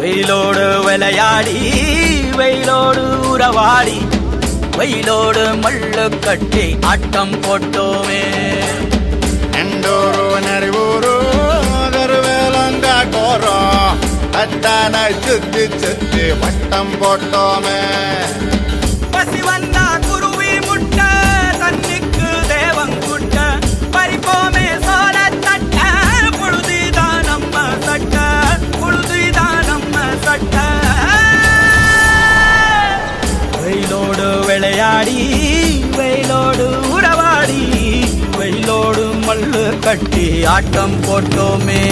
வெயிலோடு விளையாடி வெயிலோடு உறவாடி வெயிலோடு மல்லு கட்டி ஆட்டம் போட்டோமே. எண்டூரு நெறிவூரு கருவேலங்காட்டோரம் அத்தான சுத்தி சுத்தி வட்டம் போட்டோமே. பசி வந்தா குருவி முட்டை தண்ணிக்கு தேவங்குட்ட பறிப்போமே சோழ தட்ட புழுதிதான் நம்ம சட்ட புழுதிதான் நம்ம சட்ட. வெயிலோடு விளையாடி வெயிலோடு உறவாடி வெயிலோடு மல்லு கட்டி ஆட்டம் போட்டோமே.